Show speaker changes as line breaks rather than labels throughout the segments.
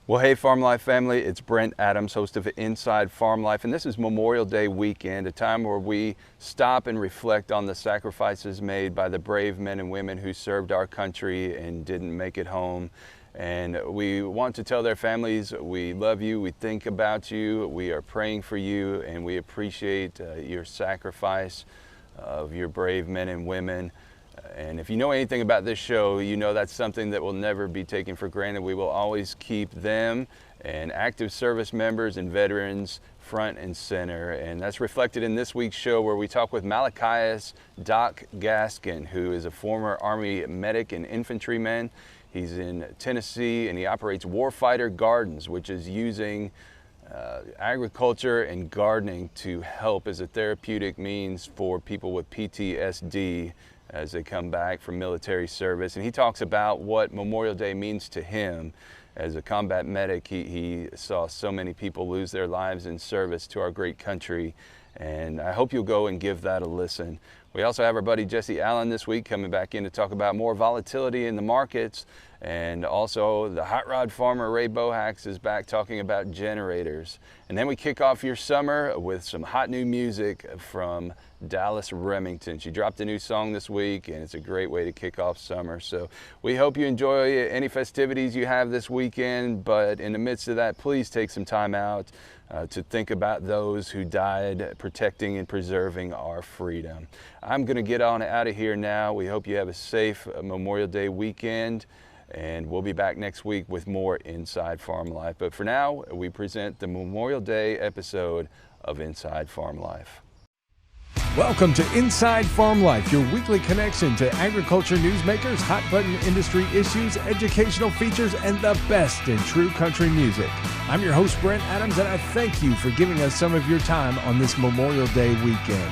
Well, hey, Farm Life family, it's Brent Adams, host of Inside Farm Life, and this is Memorial Day weekend, a time where we stop and reflect on the sacrifices made by the brave men and women who served our country and didn't make it home. And we want to tell their families we love you, we think about you, we are praying for you, and we appreciate your sacrifice of your brave men and women. And if you know anything about this show, you know that's something that will never be taken for granted. We will always keep them and active service members and veterans front and center. And that's reflected in this week's show, where we talk with Malachias Doc Gaskin, who is a former Army medic and infantryman. He's in Tennessee and he operates Warfighter Gardens, which is using agriculture and gardening to help as a therapeutic means for people with PTSD as they come back from military service. And he talks about what Memorial Day means to him. As a combat medic, he saw so many people lose their lives in service to our great country, and I hope you'll go and give that a listen. We also have our buddy Jesse Allen this week coming back in to talk about more volatility in the markets, and also the hot rod farmer Ray Bohacz is back talking about generators. And then we kick off your summer with some hot new music from Dallas Remington. She dropped a new song this week, and it's a great way to kick off summer. So we hope you enjoy any festivities you have this weekend, but in the midst of that, please take some time out to think about those who died protecting and preserving our freedom. I'm going to get on out of here now. We hope you have a safe Memorial Day weekend, and we'll be back next week with more Inside Farm Life. But for now, we present the Memorial Day episode of Inside Farm Life.
Welcome to Inside Farm Life, your weekly connection to agriculture newsmakers, hot-button industry issues, educational features, and the best in true country music. I'm your host, Brent Adams, and I thank you for giving us some of your time on this Memorial Day weekend.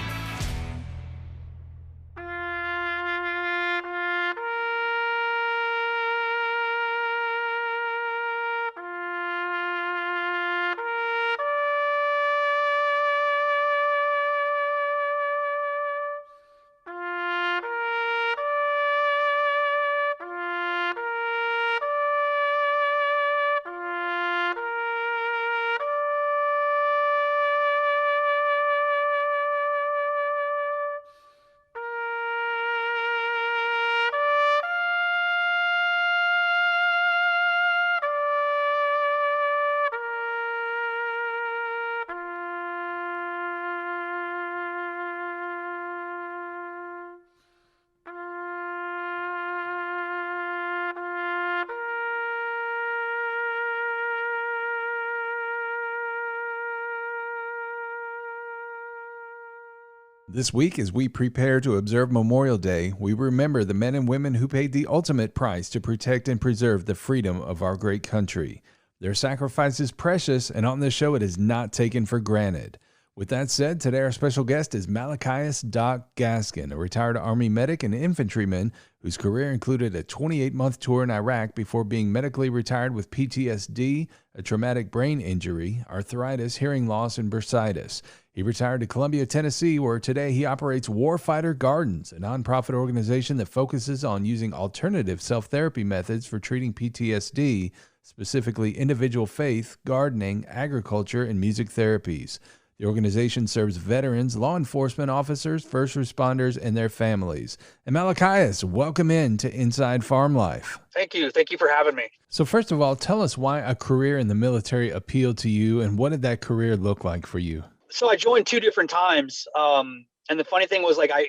This week, as we prepare to observe Memorial Day, we remember the men and women who paid the ultimate price to protect and preserve the freedom of our great country. Their sacrifice is precious, and on this show, it is not taken for granted. With that said, today our special guest is Malachias Doc Gaskin, a retired Army medic and infantryman whose career included a 28-month tour in Iraq before being medically retired with PTSD, a traumatic brain injury, arthritis, hearing loss, and bursitis. He retired to Columbia, Tennessee, where today he operates Warfighter Gardens, a nonprofit organization that focuses on using alternative self-therapy methods for treating PTSD, specifically individual faith, gardening, agriculture, and music therapies. The organization serves veterans, law enforcement officers, first responders, and their families. And Malachias, welcome in to Inside Farm Life.
Thank you. Thank you for having me.
So first of all, tell us why a career in the military appealed to you, and what did that career look like for you?
So I joined two different times. And the funny thing was, like, a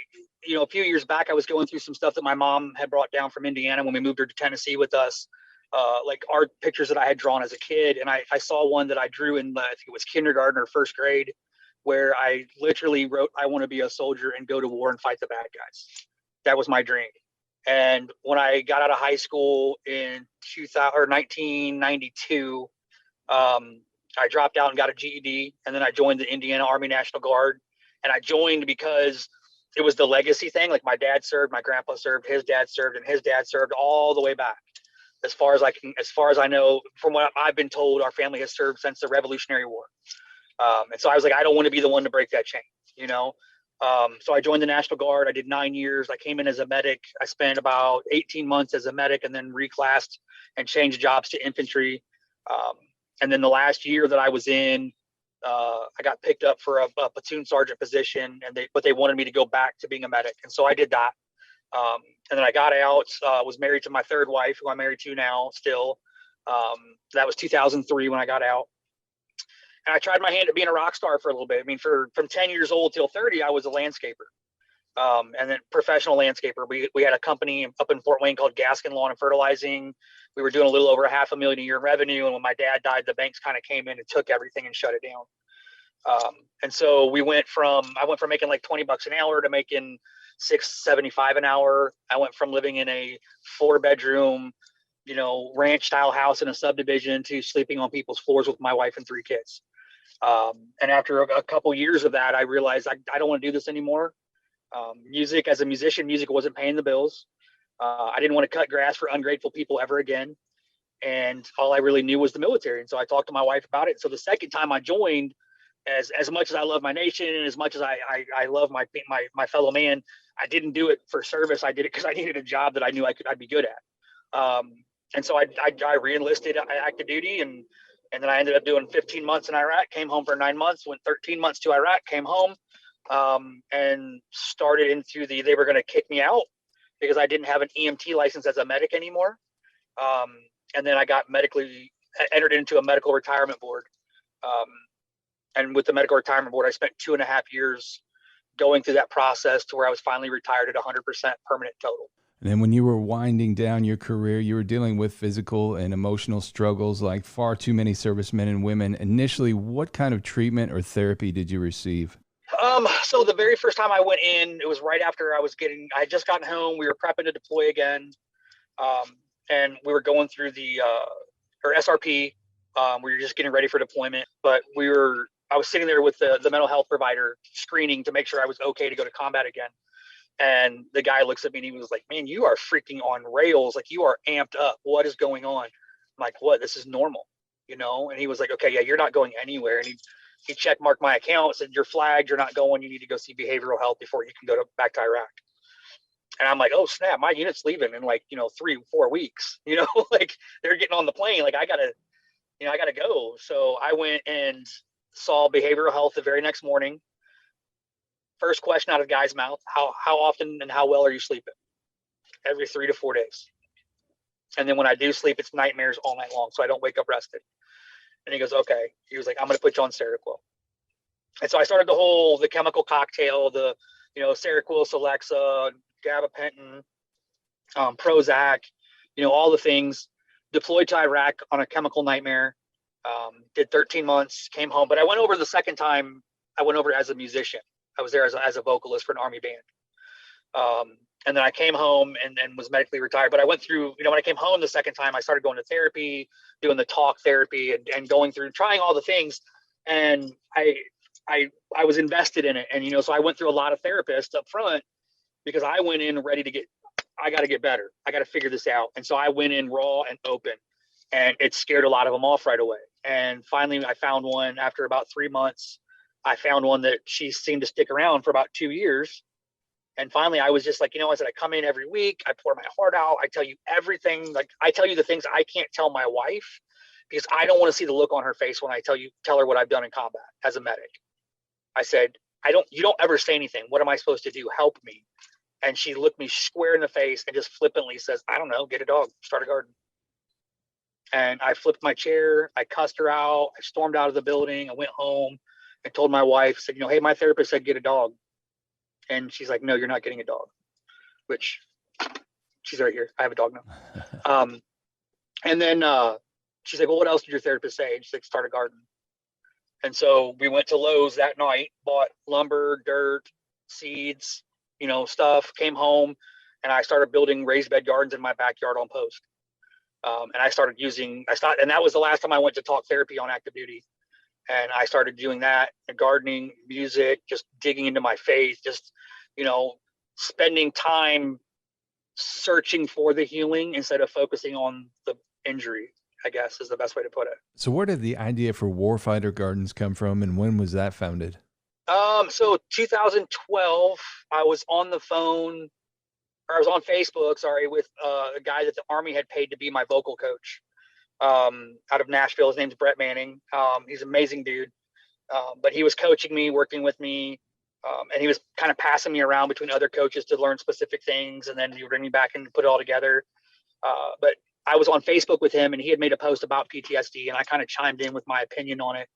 few years back, I was going through some stuff that my mom had brought down from Indiana when we moved her to Tennessee with us. Like art pictures that I had drawn as a kid. And I saw one that I drew in, I think it was kindergarten or first grade, where I literally wrote, I want to be a soldier and go to war and fight the bad guys. That was my dream. And when I got out of high school in 1992, I dropped out and got a GED, and then I joined the Indiana Army National Guard. And I joined because it was the legacy thing. Like, my dad served, my grandpa served, his dad served, and his dad served all the way back. As far as I know, from what I've been told, our family has served since the Revolutionary War. And so I was like, I don't want to be the one to break that chain, you know? So I joined the National Guard. I did 9 years. I came in as a medic. I spent about 18 months as a medic and then reclassed and changed jobs to infantry. And then the last year that I was in, I got picked up for a platoon sergeant position, but they wanted me to go back to being a medic. And so I did that. And then I got out, was married to my third wife, who I'm married to now still. That was 2003 when I got out. And I tried my hand at being a rock star for a little bit. I mean, from 10 years old till 30, I was a landscaper. And then professional landscaper. We had a company up in Fort Wayne called Gaskin Lawn and Fertilizing. We were doing a little over $500,000 a year in revenue. And when my dad died, the banks kind of came in and took everything and shut it down. And so I went from making like $20 an hour to making $675 an hour. I went from living in a 4-bedroom, ranch style house in a subdivision to sleeping on people's floors with my wife and 3 kids. And after a couple years of that, I realized I don't want to do this anymore. Music, as a musician, music wasn't paying the bills. I didn't want to cut grass for ungrateful people ever again. And all I really knew was the military. And so I talked to my wife about it. So the second time I joined, as much as I love my nation and as much as I love my fellow man, I didn't do it for service. I did it because I needed a job that I knew I'd be good at. And so I re-enlisted active duty, and then I ended up doing 15 months in Iraq, came home for 9 months, went 13 months to Iraq, came home, and started into they were going to kick me out because I didn't have an EMT license as a medic anymore. And then I got entered into a medical retirement board. And with the medical retirement board, I spent 2.5 years going through that process to where I was finally retired at 100% permanent total.
And then when you were winding down your career, you were dealing with physical and emotional struggles like far too many servicemen and women. Initially, what kind of treatment or therapy did you receive?
So the very first time I went in, it was right after I had just gotten home. We were prepping to deploy again. And we were going through or SRP. We were just getting ready for deployment, but I was sitting there with the mental health provider screening to make sure I was okay to go to combat again. And the guy looks at me and he was like, "Man, you are freaking on rails. Like, you are amped up. What is going on?" I'm like, "What? This is normal, And he was like, "Okay, yeah, you're not going anywhere." And he check marked my account, said, "You're flagged. You're not going. You need to go see behavioral health before you can go back to Iraq." And I'm like, "Oh snap! My unit's leaving in 3-4 weeks. Like they're getting on the plane. Like I gotta go." So I went and saw behavioral health the very next morning. First question out of the guy's mouth: how often and how well are you sleeping? Every 3 to 4 days. And then when I do sleep, it's nightmares all night long, so I don't wake up rested. And he goes, "Okay." He was like, "I'm going to put you on Seroquel." And so I started the chemical cocktail, the Seroquel, Celexa, gabapentin, Prozac, all the things. Deployed to Iraq on a chemical nightmare. Did 13 months, came home. But I went over the second time. I went over as a musician. I was there as a vocalist for an Army band. And then I came home and was medically retired. But I went through, when I came home the second time, I started going to therapy, doing the talk therapy and going through, trying all the things. And I was invested in it. And, so I went through a lot of therapists up front because I went in ready to I got to get better. I got to figure this out. And so I went in raw and open, and it scared a lot of them off right away. And finally I found one after about 3 months. I found one that she seemed to stick around for about 2 years. And finally I was just like, I said, I come in every week, I pour my heart out. I tell you everything. Like I tell you the things I can't tell my wife because I don't want to see the look on her face when I tell her what I've done in combat as a medic. I said, you don't ever say anything. What am I supposed to do? Help me. And she looked me square in the face and just flippantly says, "I don't know, get a dog, start a garden." And I flipped my chair. I cussed her out. I stormed out of the building. I went home and told my wife, said, "Hey, my therapist said get a dog." And she's like, "No, you're not getting a dog," which she's right here. I have a dog now. And then she's like, "Well, what else did your therapist say?" And she's like, "Start a garden." And so we went to Lowe's that night, bought lumber, dirt, seeds, stuff, came home, and I started building raised bed gardens in my backyard on post. And and that was the last time I went to talk therapy on active duty. And I started doing that, and gardening, music, just digging into my faith, just, spending time searching for the healing instead of focusing on the injury, I guess is the best way to put it.
So where did the idea for Warfighter Gardens come from, and when was that founded?
So 2012, I was on Facebook, with a guy that the Army had paid to be my vocal coach. out of Nashville. His name's Brett Manning. He's an amazing dude. But he was coaching me, working with me, and he was kind of passing me around between other coaches to learn specific things, and then he would bring me back and put it all together. But I was on Facebook with him, and he had made a post about PTSD, and I kind of chimed in with my opinion on it.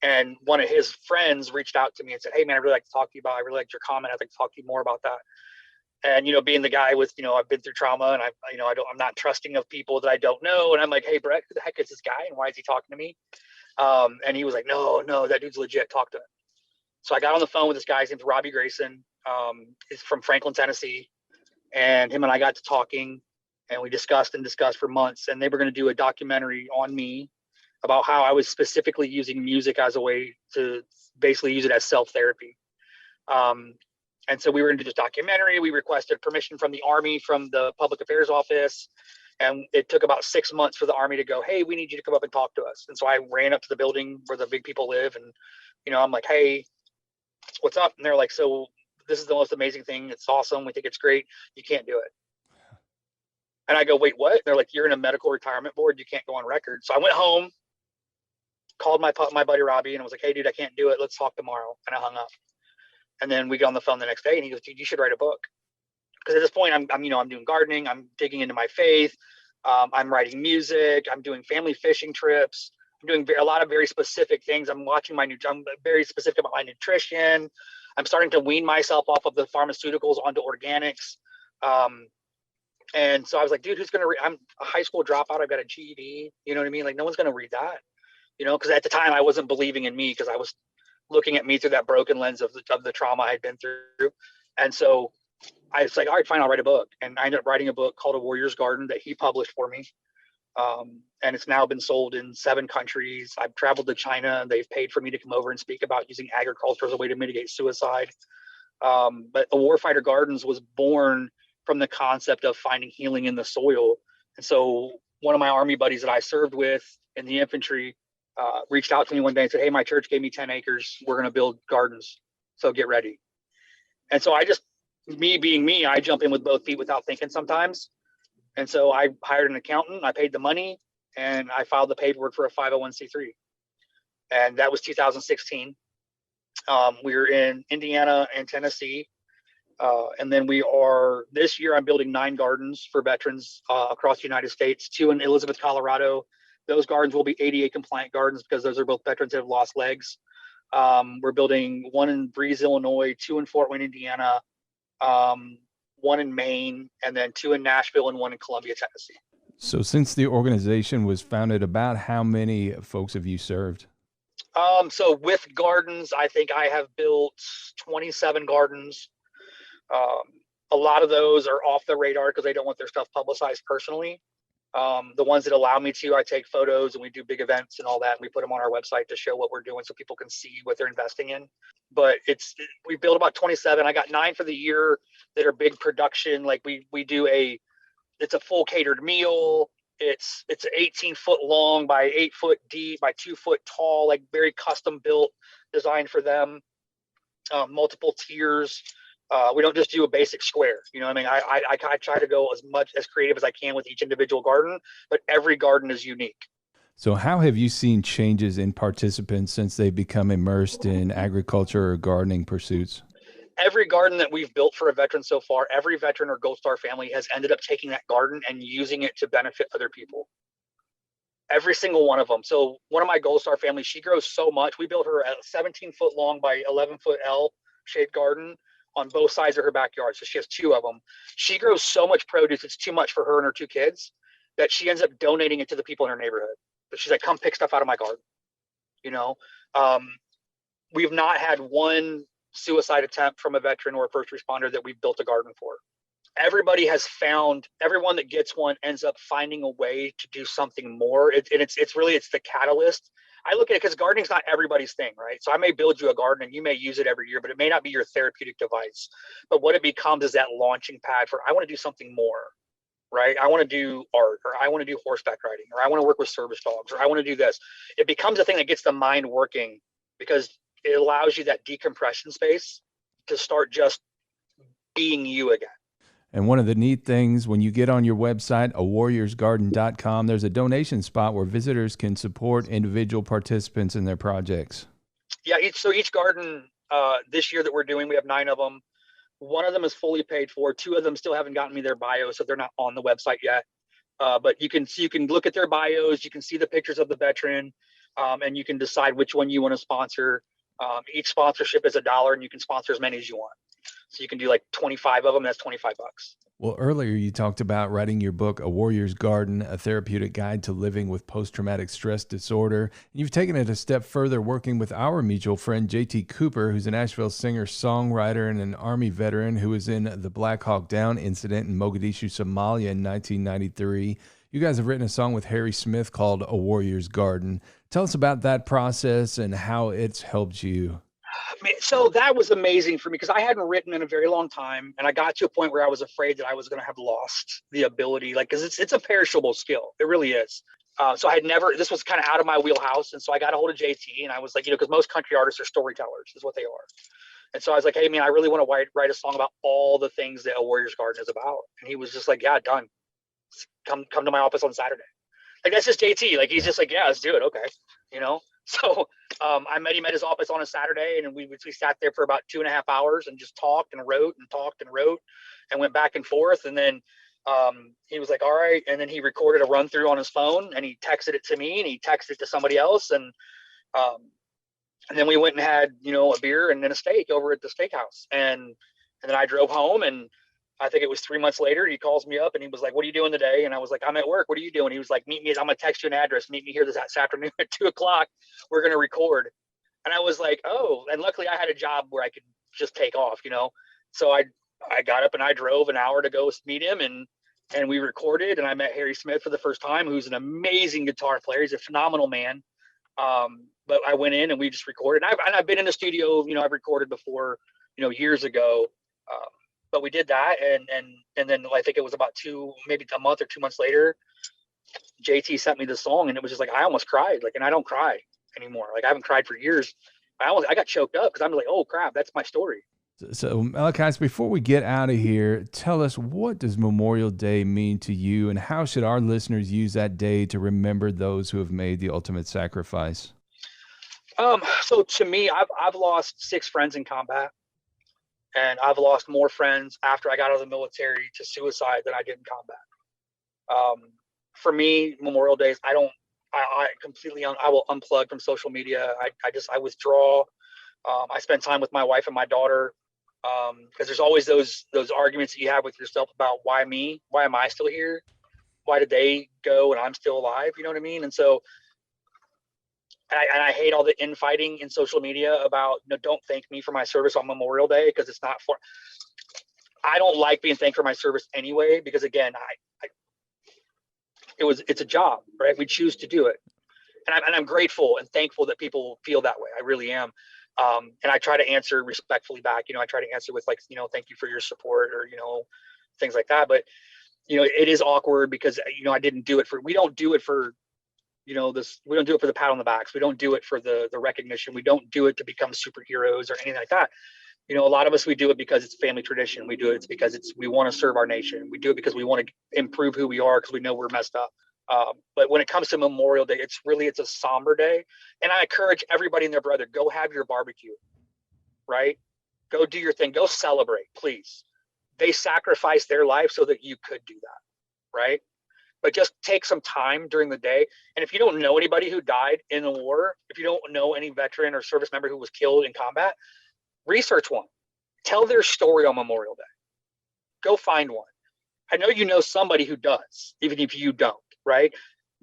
And one of his friends reached out to me and said, "Hey man, I'd really like to talk to you about, I really liked your comment. I'd like to talk to you more about that." And, being the guy with, I've been through trauma, and I'm not trusting of people that I don't know. And I'm like, "Hey Brett, who the heck is this guy? And why is he talking to me?" And he was like, no, that dude's legit. Talk to him. So I got on the phone with this guy. His name's Robbie Grayson. He's from Franklin, Tennessee. And him and I got to talking, and we discussed for months. And they were going to do a documentary on me about how I was specifically using music as a way to basically use it as self-therapy. And so we were going to do this documentary. We requested permission from the Army, from the Public Affairs Office. And it took about 6 months for the Army to go, "Hey, we need you to come up and talk to us." And so I ran up to the building where the big people live. And, I'm like, "Hey, what's up?" And they're like, "So this is the most amazing thing. It's awesome. We think it's great. You can't do it." And I go, "Wait, what?" They're like, "You're in a medical retirement board. You can't go on record." So I went home, called my buddy Robbie, and I was like, "Hey, dude, I can't do it. Let's talk tomorrow." And I hung up. And then we got on the phone the next day, and he goes, "Dude, you should write a book." Because at this point, I'm doing gardening. I'm digging into my faith. I'm writing music. I'm doing family fishing trips. I'm doing a lot of very specific things. I'm very specific about my nutrition. I'm starting to wean myself off of the pharmaceuticals onto organics. And so I was like, "Dude, who's going to read?" I'm a high school dropout. I've got a GED. You know what I mean? Like, no one's going to read that, because at the time I wasn't believing in me, because I was looking at me through that broken lens of the trauma I had been through. And so I was like, "All right, fine, I'll write a book." And I ended up writing a book called A Warrior's Garden that he published for me. And it's now been sold in 7 countries. I've traveled to China, and they've paid for me to come over and speak about using agriculture as a way to mitigate suicide. But A Warfighter Gardens was born from the concept of finding healing in the soil. And so one of my Army buddies that I served with in the infantry reached out to me one day and said, "Hey, my church gave me 10 acres. We're going to build gardens. So get ready." And so me being me, I jump in with both feet without thinking sometimes. And so I hired an accountant, I paid the money, and I filed the paperwork for a 501c3. And that was 2016. We were in Indiana and Tennessee. And then this year I'm building 9 gardens for veterans across the United States, 2 in Elizabeth, Colorado. Those gardens will be ADA compliant gardens, because those are both veterans that have lost legs. We're building 1 in Breeze, Illinois, 2 in Fort Wayne, Indiana, 1 in Maine, and then 2 in Nashville and 1 in Columbia, Tennessee.
So since the organization was founded, about how many folks have you served?
So with gardens, I think I have built 27 gardens. A lot of those are off the radar because they don't want their stuff publicized personally. The ones that allow me to, I take photos, and we do big events and all that, and we put them on our website to show what we're doing so people can see what they're investing in. But we built about 27. I got 9 for the year that are big production. Like we do it's a full catered meal. It's 18 foot long by 8 foot deep by 2 foot tall, like very custom built, designed for them. Multiple tiers. We don't just do a basic square. You know what I mean? I try to go as creative as I can with each individual garden, but every garden is unique.
So how have you seen changes in participants since they've become immersed in agriculture or gardening pursuits?
Every garden that we've built for a veteran so far, every veteran or Gold Star family has ended up taking that garden and using it to benefit other people. Every single one of them. So one of my Gold Star families, she grows so much. We built her a 17 foot long by 11 foot L shaped garden on both sides of her backyard. So she has 2 of them. She grows so much produce, it's too much for her and her 2 kids, that she ends up donating it to the people in her neighborhood. But she's like, "Come pick stuff out of my garden." We've not had one suicide attempt from a veteran or a first responder that we've built a garden for. Everybody has found, everyone that gets one ends up finding a way to do something more. It's the catalyst. I look at it because gardening's not everybody's thing, right? So I may build you a garden and you may use it every year, but it may not be your therapeutic device. But what it becomes is that launching pad for, I want to do something more, right? I want to do art, or I want to do horseback riding, or I want to work with service dogs, or I want to do this. It becomes a thing that gets the mind working, because it allows you that decompression space to start just being you again.
And one of the neat things, when you get on your website, awarriorsgarden.com, there's a donation spot where visitors can support individual participants in their projects.
Yeah, each garden this year that we're doing, we have 9 of them. One of them is fully paid for. 2 of them still haven't gotten me their bios, so they're not on the website yet. But you can look at their bios, you can see the pictures of the veteran, and you can decide which one you want to sponsor. Each sponsorship is $1, and you can sponsor as many as you want. So you can do like 25 of them. That's $25.
Well, earlier you talked about writing your book, A Warrior's Garden, a therapeutic guide to living with post-traumatic stress disorder. You've taken it a step further, working with our mutual friend, JT Cooper, who's a Nashville singer, songwriter, and an Army veteran who was in the Black Hawk Down incident in Mogadishu, Somalia in 1993. You guys have written a song with Harry Smith called A Warrior's Garden. Tell us about that process and how it's helped you.
So that was amazing for me because I hadn't written in a very long time, and I got to a point where I was afraid that I was going to have lost the ability, like, because it's a perishable skill. It really is. So I had never, this was kind of out of my wheelhouse. And so I got a hold of JT, and I was like, because most country artists are storytellers is what they are. And so I was like, hey man, I really want to write a song about all the things that A Warrior's Garden is about. And he was just like, yeah, done. Come to my office on Saturday. Like, that's just JT. Like, he's just like, yeah, let's do it. Okay. So I met him at his office on a Saturday, and we sat there for about 2.5 hours and just talked and wrote and went back and forth. And then he was like, all right. And then he recorded a run through on his phone, and he texted it to me, and he texted it to somebody else. And then we went and had, a beer and then a steak over at the steakhouse. And then I drove home, and I think it was 3 months later, he calls me up and he was like, what are you doing today? And I was like, I'm at work. What are you doing? He was like, meet me. I'm going to text you an address. Meet me here this afternoon at 2:00. We're going to record. And I was like, oh, and luckily I had a job where I could just take off, So I got up and I drove an hour to go meet him, and we recorded, and I met Harry Smith for the first time, who's an amazing guitar player. He's a phenomenal man. But I went in and we just recorded. And I've been in the studio, I've recorded before, years ago. But we did that, and then I think it was about maybe a month or 2 months later, JT sent me the song, and it was just like, I almost cried, and I don't cry anymore. Like, I haven't cried for years. I got choked up because I'm like, oh crap, that's my story.
So Malachias, before we get out of here, tell us, what does Memorial Day mean to you, and how should our listeners use that day to remember those who have made the ultimate sacrifice?
So to me, I've lost 6 friends in combat. And I've lost more friends after I got out of the military to suicide than I did in combat. For me, Memorial Days, I will unplug from social media. I withdraw. I spend time with my wife and my daughter, because there's always those arguments that you have with yourself about why me? Why am I still here? Why did they go and I'm still alive? You know what I mean? And so, I hate all the infighting in social media about, don't thank me for my service on Memorial Day, because it's not for. I don't like being thanked for my service anyway, because again, it's a job, right? We choose to do it, and I'm grateful and thankful that people feel that way. I really am, and I try to answer respectfully back. I try to answer with thank you for your support, or things like that. But it is awkward because I didn't do it for. We don't do it for. We don't do it for the pat on the backs. We don't do it for the recognition. We don't do it to become superheroes or anything like that. A lot of us, we do it because it's family tradition. We do it because we want to serve our nation. We do it because we want to improve who we are, because we know we're messed up. But when it comes to Memorial Day, it's a somber day. And I encourage everybody and their brother, go have your barbecue, right? Go do your thing. Go celebrate, please. They sacrificed their life so that you could do that, right? But just take some time during the day. And if you don't know anybody who died in the war, if you don't know any veteran or service member who was killed in combat, research one. Tell their story on Memorial Day. Go find one. I know you know somebody who does, even if you don't, right?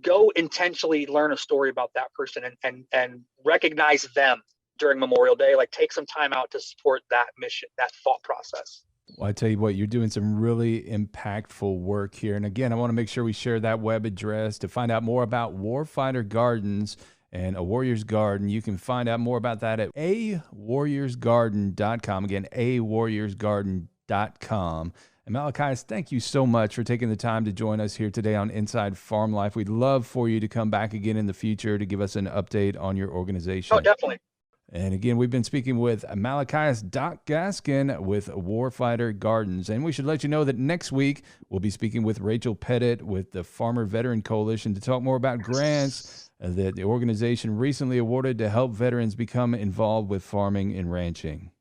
Go intentionally learn a story about that person and recognize them during Memorial Day. Like, take some time out to support that mission, that thought process.
Well, I tell you what, you're doing some really impactful work here. And again, I want to make sure we share that web address to find out more about Warfighter Gardens and A Warrior's Garden. You can find out more about that at awarriorsgarden.com. Again, awarriorsgarden.com. And Malachias, thank you so much for taking the time to join us here today on Inside Farm Life. We'd love for you to come back again in the future to give us an update on your organization.
Oh, definitely.
And again, we've been speaking with Malachias Gaskin with Warfighter Gardens. And we should let you know that next week we'll be speaking with Rachel Pettit with the Farmer Veteran Coalition to talk more about grants that the organization recently awarded to help veterans become involved with farming and ranching.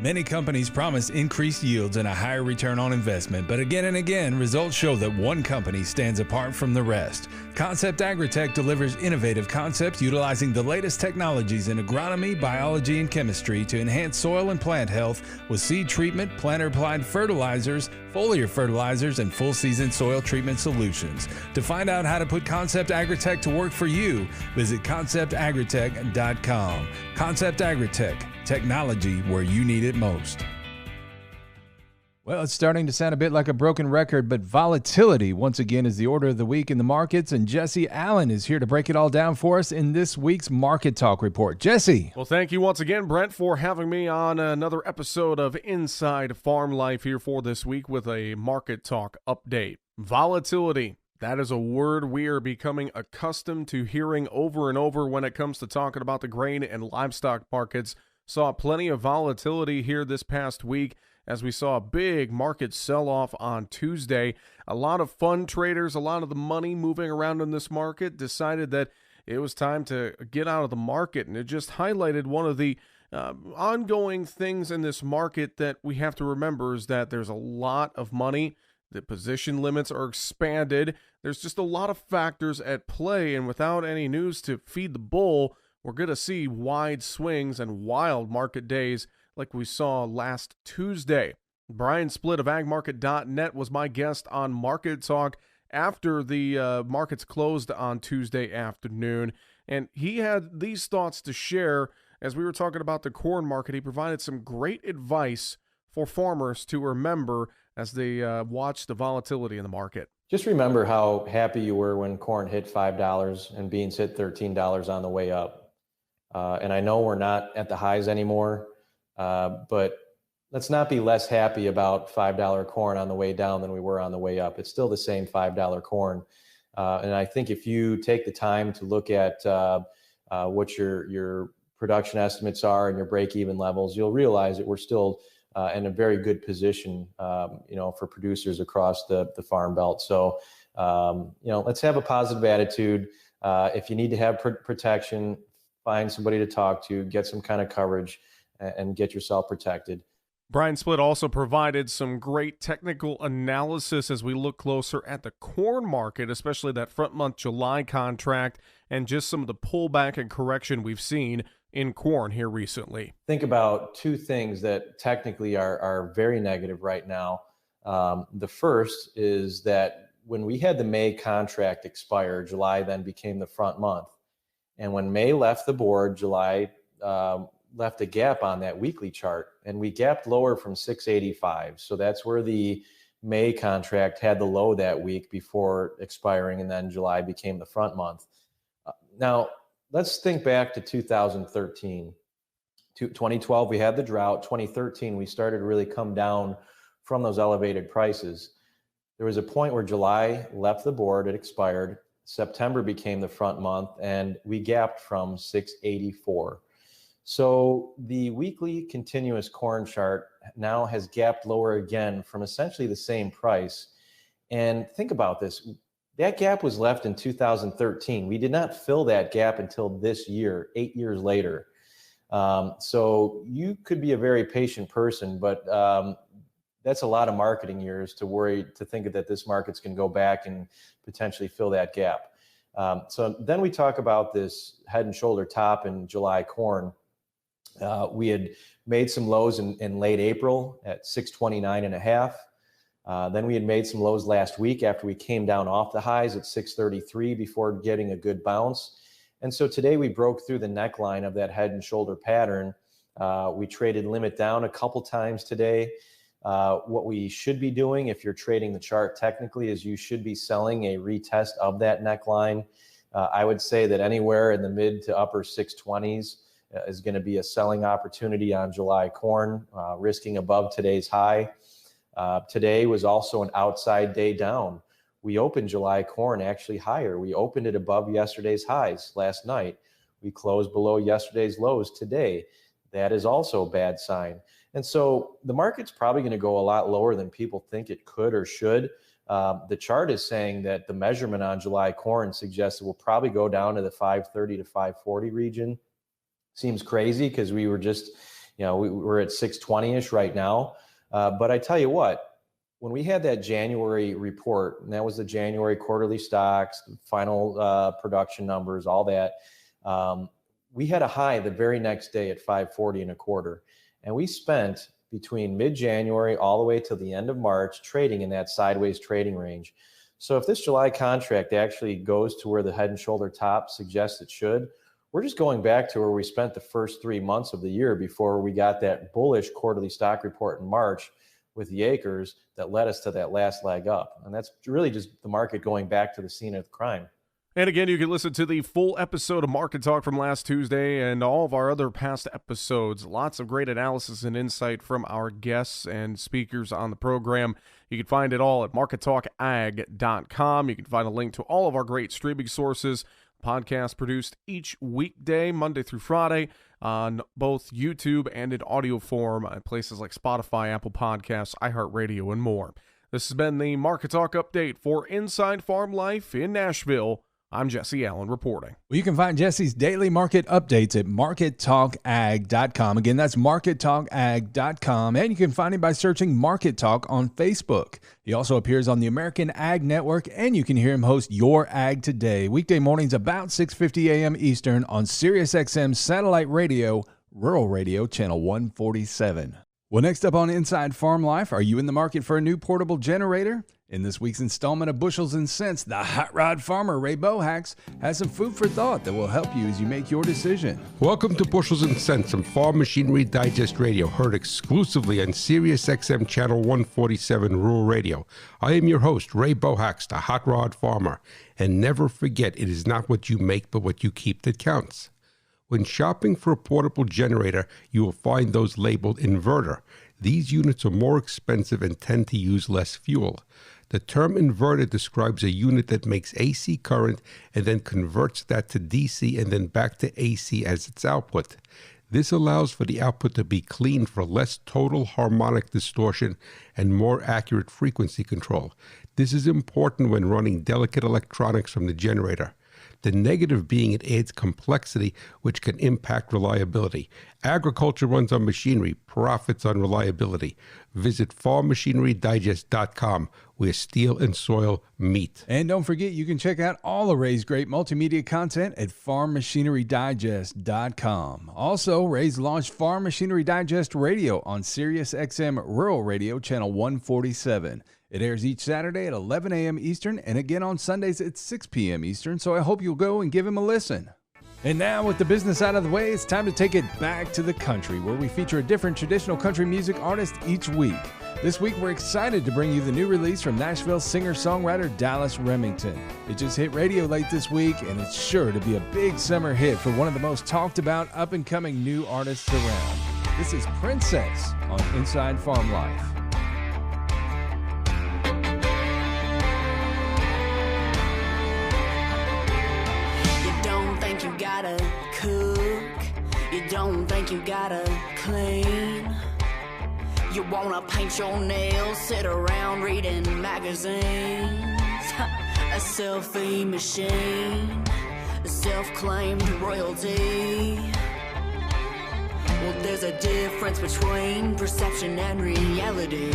Many companies promise increased yields and a higher return on investment, but again and again, results show that one company stands apart from the rest. Concept AgriTek delivers innovative concepts utilizing the latest technologies in agronomy, biology, and chemistry to enhance soil and plant health with seed treatment, planter-applied fertilizers, foliar fertilizers, and full-season soil treatment solutions. To find out how to put Concept AgriTek to work for you, visit conceptagritech.com. Concept AgriTek. Technology where you need it most. Well, it's starting to sound a bit like a broken record, but volatility once again is the order of the week in the markets, and Jesse Allen is here to break it all down for us in this week's Market Talk Report. Jesse.
Well, thank you once again, Brent, for having me on another episode of Inside Farm Life here for this week with a Market Talk update. Volatility. That is a word we are becoming accustomed to hearing over and over when it comes to talking about the grain and livestock markets. Saw plenty of volatility here this past week as we saw a big market sell-off on Tuesday. A lot of fund traders, a lot of the money moving around in this market decided that it was time to get out of the market, and it just highlighted one of the ongoing things in this market that we have to remember is that there's a lot of money. The position limits are expanded. There's just a lot of factors at play, and without any news to feed the bull, we're going to see wide swings and wild market days like we saw last Tuesday. Brian Splitt of agmarket.net was my guest on Market Talk after the markets closed on Tuesday afternoon, and he had these thoughts to share as we were talking about the corn market. He provided some great advice for farmers to remember as they watch the volatility in the market.
Just remember how happy you were when corn hit $5 and beans hit $13 on the way up. And I know we're not at the highs anymore, but let's not be less happy about $5 corn on the way down than we were on the way up. It's still the same $5 corn. And I think if you take the time to look at what your production estimates are and your break-even levels, you'll realize that we're still in a very good position, for producers across the farm belt. So, let's have a positive attitude. If you need to have protection, find somebody to talk to, get some kind of coverage, and get yourself protected.
Brian Splitt also provided some great technical analysis as we look closer at the corn market, especially that front month July contract and just some of the pullback and correction we've seen in corn here recently.
Think about two things that technically are very negative right now. The first is that when we had the May contract expire, July then became the front month. And when May left the board, July left a gap on that weekly chart, and we gapped lower from 685. So that's where the May contract had the low that week before expiring, and then July became the front month. Now, let's think back to 2013. 2012, we had the drought. 2013, we started to really come down from those elevated prices. There was a point where July left the board, it expired. September became the front month, and we gapped from 684. So the weekly continuous corn chart now has gapped lower again from essentially the same price. And think about this. That gap was left in 2013. We did not fill that gap until this year, 8 years later. So you could be a very patient person, but that's a lot of marketing years to think that this market's going to go back and potentially fill that gap. So then we talk about this head and shoulder top in July corn. We had made some lows in late April at 629.5. Then we had made some lows last week after we came down off the highs at 633 before getting a good bounce. And so today we broke through the neckline of that head and shoulder pattern. We traded limit down a couple times today. What we should be doing if you're trading the chart technically is you should be selling a retest of that neckline. I would say that anywhere in the mid to upper 620s is going to be a selling opportunity on July corn, risking above today's high. Today was also an outside day down. We opened July corn actually higher. We opened it above yesterday's highs last night. We closed below yesterday's lows today. That is also a bad sign. And so the market's probably going to go a lot lower than people think it could or should. The chart is saying that the measurement on July corn suggests it will probably go down to the 530 to 540 region. Seems crazy because we were just, we're at 620-ish right now. But I tell you what, when we had that January report, and that was the January quarterly stocks, final production numbers, all that, we had a high the very next day at 540.25. And we spent between mid-January all the way to the end of March trading in that sideways trading range. So if this July contract actually goes to where the head and shoulder top suggests it should, we're just going back to where we spent the first 3 months of the year before we got that bullish quarterly stock report in March with the acres that led us to that last leg up. And that's really just the market going back to the scene of the crime.
And again, you can listen to the full episode of Market Talk from last Tuesday and all of our other past episodes. Lots of great analysis and insight from our guests and speakers on the program. You can find it all at markettalkag.com. You can find a link to all of our great streaming sources. Podcast produced each weekday, Monday through Friday, on both YouTube and in audio form at places like Spotify, Apple Podcasts, iHeartRadio, and more. This has been the Market Talk Update for Inside Farm Life in Nashville. I'm Jesse Allen reporting.
Well, you can find Jesse's daily market updates at markettalkag.com. Again, that's markettalkag.com. And you can find him by searching Market Talk on Facebook. He also appears on the American Ag Network, and you can hear him host Your Ag Today, weekday mornings about 6:50 a.m. Eastern on SiriusXM Satellite Radio, Rural Radio, Channel 147. Well, next up on Inside Farm Life, are you in the market for a new portable generator? In this week's installment of Bushels and Cents, the hot rod farmer, Ray Bohacz, has some food for thought that will help you as you make your decision.
Welcome to Bushels and Cents on Farm Machinery Digest Radio, heard exclusively on SiriusXM Channel 147 Rural Radio. I am your host, Ray Bohacz, the hot rod farmer. And never forget, it is not what you make, but what you keep that counts. When shopping for a portable generator, you will find those labeled inverter. These units are more expensive and tend to use less fuel. The term inverter describes a unit that makes AC current and then converts that to DC and then back to AC as its output. This allows for the output to be cleaned for less total harmonic distortion and more accurate frequency control. This is important when running delicate electronics from the generator. The negative being it adds complexity, which can impact reliability. Agriculture runs on machinery, profits on reliability. Visit farmmachinerydigest.com, where steel and soil meet.
And don't forget, you can check out all of Ray's great multimedia content at farmmachinerydigest.com. Also, Ray's launched Farm Machinery Digest Radio on SiriusXM Rural Radio, Channel 147. It airs each Saturday at 11 a.m. Eastern and again on Sundays at 6 p.m. Eastern, so I hope you'll go and give him a listen. And now, with the business out of the way, it's time to take it back to the country, where we feature a different traditional country music artist each week. This week, we're excited to bring you the new release from Nashville singer-songwriter Dallas Remington. It just hit radio late this week, and it's sure to be a big summer hit for one of the most talked about up-and-coming new artists around. This is Princess on Inside Farm Life.
Gotta cook, you don't think you gotta clean, you wanna paint your nails, sit around reading magazines, a selfie machine, a self-claimed royalty. Well, there's a difference between perception and reality.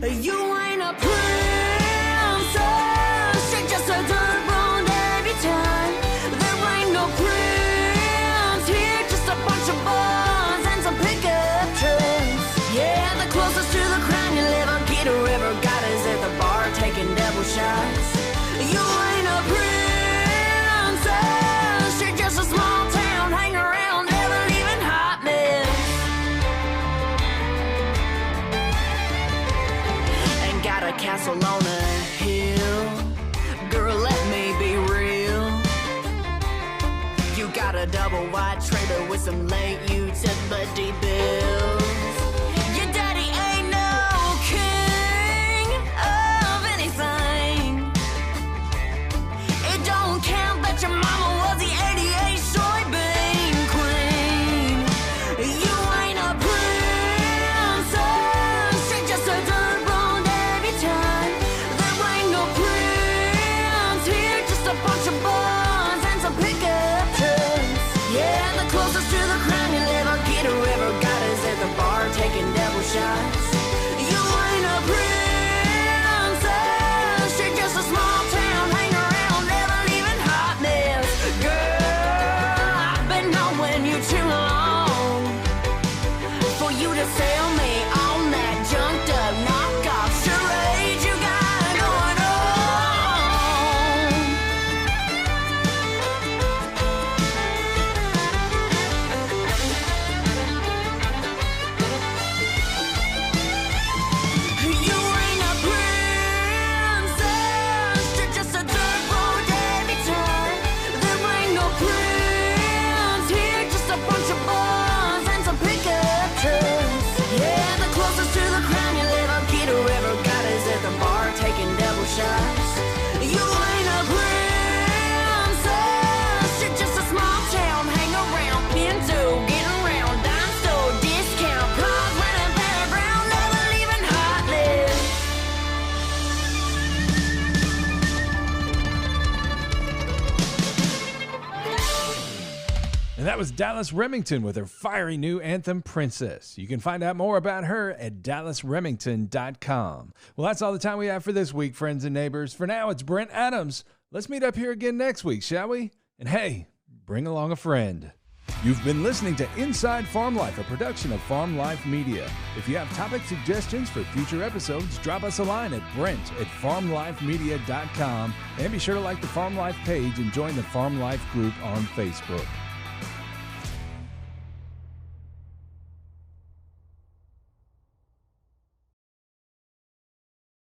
You ain't a princess, you're just a dirt blonde every time. Shots. You ain't a princess, you're just a small town, hang around, never leaving hot mess. Ain't got a castle on a hill, girl, let me be real. You got a double wide trailer with some late utility bills. Your daddy ain't no king of anything. Don't count that your mama was the
And that was Dallas Remington with her fiery new anthem, Princess. You can find out more about her at dallasremington.com. Well, that's all the time we have for this week, friends and neighbors. For now, it's Brent Adams. Let's meet up here again next week, shall we? And hey, bring along a friend. You've been listening to Inside Farm Life, a production of Farm Life Media. If you have topic suggestions for future episodes, drop us a line at brent@farmlifemedia.com, and be sure to like the Farm Life page and join the Farm Life group on Facebook.